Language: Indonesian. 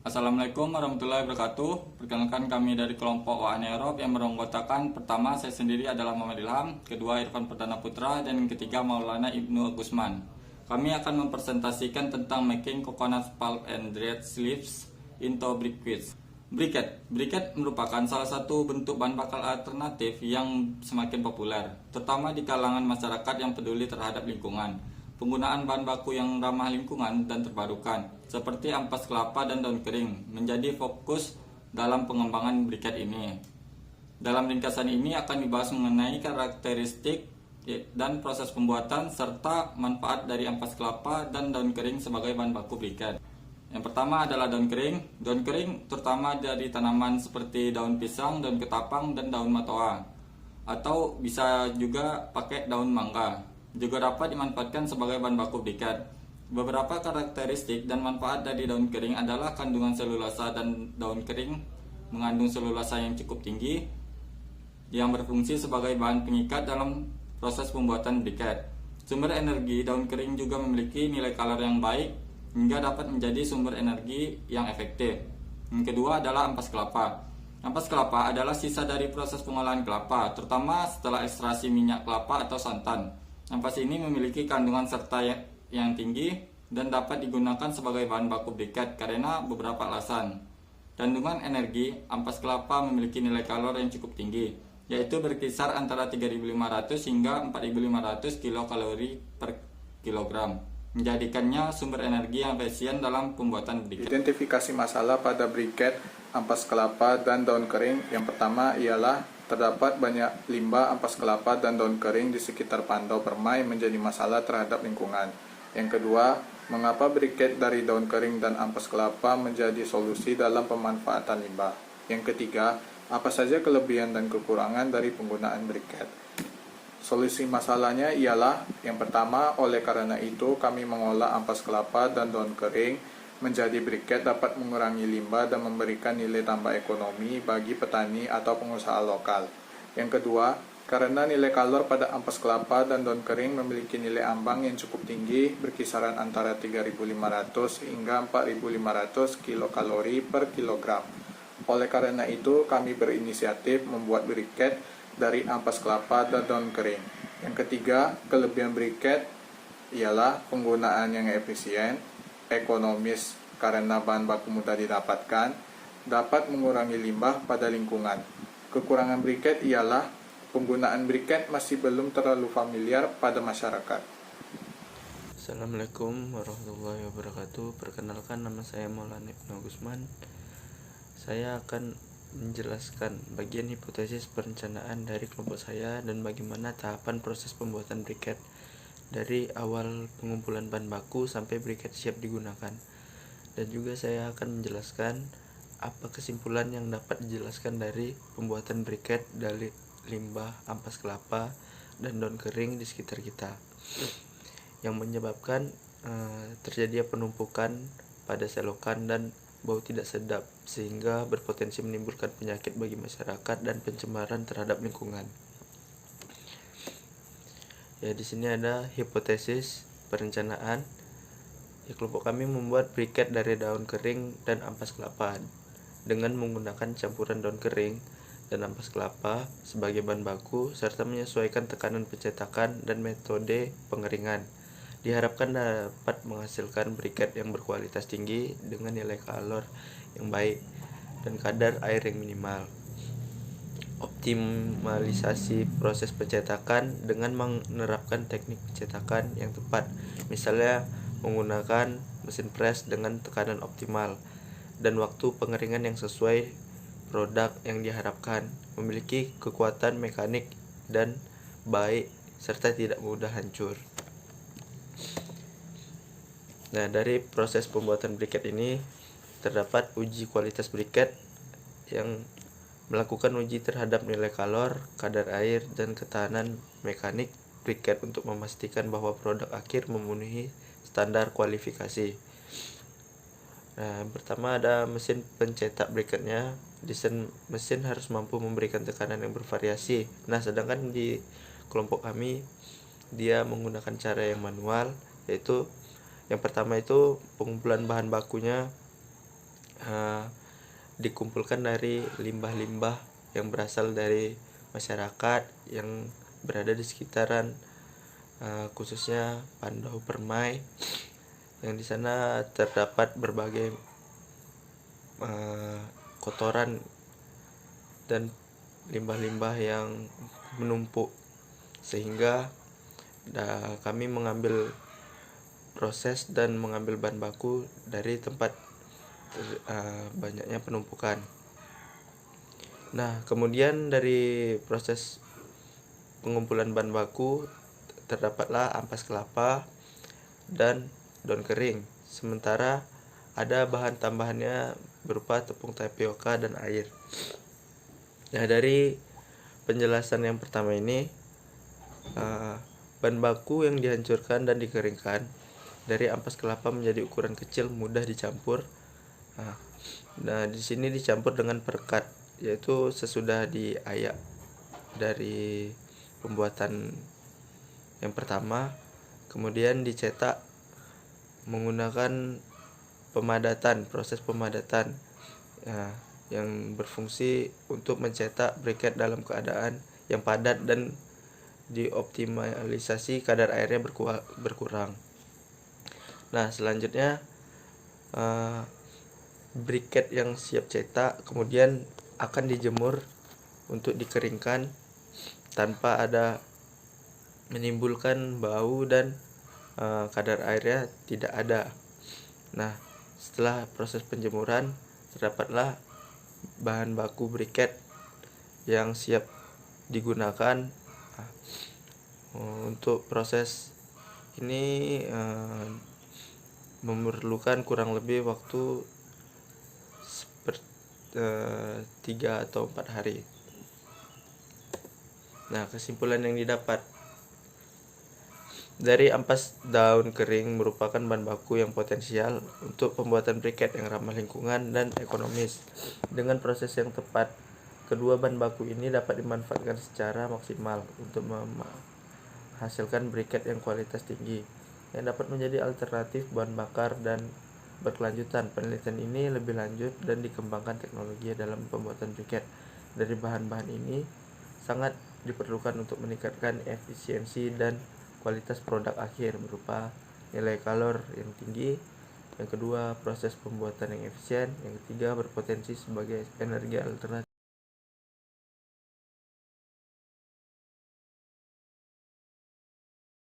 Assalamualaikum warahmatullahi wabarakatuh. Perkenalkan kami dari kelompok WAN Europe yang beranggotakan pertama saya sendiri adalah Muhammad Ilham, kedua Irfan Perdana Putra, dan yang ketiga Maulana Ibnu Gusman. Kami akan mempresentasikan tentang making coconut pulp and dried leaves into briquettes. Briquette merupakan salah satu bentuk bahan bakar alternatif yang semakin populer, terutama di kalangan masyarakat yang peduli terhadap lingkungan. Penggunaan bahan baku yang ramah lingkungan dan terbarukan, seperti ampas kelapa dan daun kering, menjadi fokus dalam pengembangan briquette ini. Dalam ringkasan ini akan dibahas mengenai karakteristik dan proses pembuatan serta manfaat dari ampas kelapa dan daun kering sebagai bahan baku briquette. Yang pertama adalah daun kering. Daun kering terutama dari tanaman seperti daun pisang, daun ketapang, dan daun matoa. Atau bisa juga pakai daun mangga. Juga dapat dimanfaatkan sebagai bahan baku briquette. Beberapa karakteristik dan manfaat dari daun kering adalah kandungan selulosa, dan daun kering mengandung selulosa yang cukup tinggi yang berfungsi sebagai bahan pengikat dalam proses pembuatan briquette. Sumber energi daun kering juga memiliki nilai kalori yang baik hingga dapat menjadi sumber energi yang efektif. Yang kedua adalah ampas kelapa. Ampas kelapa adalah sisa dari proses pengolahan kelapa, terutama setelah ekstraksi minyak kelapa atau santan. Ampas ini memiliki kandungan serta yang tinggi dan dapat digunakan sebagai bahan baku briquette karena beberapa alasan. Kandungan energi ampas kelapa memiliki nilai kalori yang cukup tinggi, yaitu berkisar antara 3.500 hingga 4.500 kilokalori per kilogram, menjadikannya sumber energi yang efisien dalam pembuatan briquette. Identifikasi masalah pada briquette ampas kelapa dan daun kering. Yang pertama ialah terdapat banyak limbah ampas kelapa dan daun kering di sekitar Pandau Permai menjadi masalah terhadap lingkungan. Yang kedua, mengapa briquette dari daun kering dan ampas kelapa menjadi solusi dalam pemanfaatan limbah. Yang ketiga, apa saja kelebihan dan kekurangan dari penggunaan briquette. Solusi masalahnya ialah, yang pertama, oleh karena itu kami mengolah ampas kelapa dan daun kering menjadi briquette dapat mengurangi limbah dan memberikan nilai tambah ekonomi bagi petani atau pengusaha lokal. Yang kedua, karena nilai kalori pada ampas kelapa dan daun kering memiliki nilai ambang yang cukup tinggi, berkisaran antara 3.500 hingga 4.500 kilokalori per kilogram. Oleh karena itu, kami berinisiatif membuat briquette dari ampas kelapa dan daun kering. Yang ketiga, kelebihan briquette ialah penggunaan yang efisien, ekonomis karena bahan baku mudah didapatkan, dapat mengurangi limbah pada lingkungan. Kekurangan briquette ialah penggunaan briquette masih belum terlalu familiar pada masyarakat. Assalamualaikum warahmatullahi wabarakatuh. Perkenalkan, nama saya Maulana Ibnu Gusman. Saya akan menjelaskan bagian hipotesis perencanaan dari kelompok saya dan bagaimana tahapan proses pembuatan briquette dari awal pengumpulan bahan baku sampai briquette siap digunakan. Dan juga saya akan menjelaskan apa kesimpulan yang dapat dijelaskan dari pembuatan briquette dari limbah ampas kelapa dan daun kering di sekitar kita, yang menyebabkan terjadinya penumpukan pada selokan dan bau tidak sedap, sehingga berpotensi menimbulkan penyakit bagi masyarakat dan pencemaran terhadap lingkungan. Ya, di sini ada hipotesis perencanaan. Ya, kelompok kami membuat briquette dari daun kering dan ampas kelapa dengan menggunakan campuran daun kering dan ampas kelapa sebagai bahan baku serta menyesuaikan tekanan pencetakan dan metode pengeringan. Diharapkan dapat menghasilkan briquette yang berkualitas tinggi dengan nilai kalori yang baik dan kadar air yang minimal. Optimalisasi proses pencetakan dengan menerapkan teknik pencetakan yang tepat, misalnya menggunakan mesin press dengan tekanan optimal dan waktu pengeringan yang sesuai produk yang diharapkan, memiliki kekuatan mekanik dan baik serta tidak mudah hancur. Nah, dari proses pembuatan briquette ini terdapat uji kualitas briquette yang melakukan uji terhadap nilai kalori, kadar air, dan ketahanan mekanik briquette untuk memastikan bahwa produk akhir memenuhi standar kualifikasi. Nah, pertama ada mesin pencetak briquette-nya. Desain mesin harus mampu memberikan tekanan yang bervariasi. Nah, sedangkan di kelompok kami dia menggunakan cara yang manual, yaitu yang pertama itu pengumpulan bahan bakunya eh, dikumpulkan dari limbah-limbah yang berasal dari masyarakat yang berada di sekitaran khususnya Pandau Permai, yang di sana terdapat berbagai kotoran dan limbah-limbah yang menumpuk, sehingga kami mengambil proses dan mengambil bahan baku dari tempat banyaknya penumpukan. Nah, kemudian dari proses pengumpulan bahan baku terdapatlah ampas kelapa dan daun kering. Sementara ada bahan tambahannya berupa tepung tapioka dan air. Nah, dari penjelasan yang pertama ini, bahan baku yang dihancurkan dan dikeringkan dari ampas kelapa menjadi ukuran kecil, mudah dicampur. Nah, di sini dicampur dengan perekat, yaitu sesudah diayak dari pembuatan yang pertama, kemudian dicetak menggunakan proses pemadatan yang berfungsi untuk mencetak briket dalam keadaan yang padat dan dioptimalisasi kadar airnya berkurang. Nah, selanjutnya briket yang siap cetak kemudian akan dijemur untuk dikeringkan tanpa ada menimbulkan bau dan kadar airnya tidak ada. Nah, setelah proses penjemuran terdapatlah bahan baku briket yang siap digunakan. Untuk proses ini memerlukan kurang lebih waktu 3 atau 4 hari. Nah, kesimpulan yang didapat dari ampas daun kering merupakan bahan baku yang potensial untuk pembuatan briket yang ramah lingkungan dan ekonomis. Dengan proses yang tepat, kedua bahan baku ini dapat dimanfaatkan secara maksimal untuk menghasilkan briket yang kualitas tinggi, yang dapat menjadi alternatif bahan bakar dan berkelanjutan. Penelitian ini lebih lanjut dan dikembangkan teknologi dalam pembuatan briket dari bahan-bahan ini sangat diperlukan untuk meningkatkan efisiensi dan kualitas produk akhir berupa nilai kalor yang tinggi. Yang kedua, proses pembuatan yang efisien. Yang ketiga, berpotensi sebagai energi alternatif.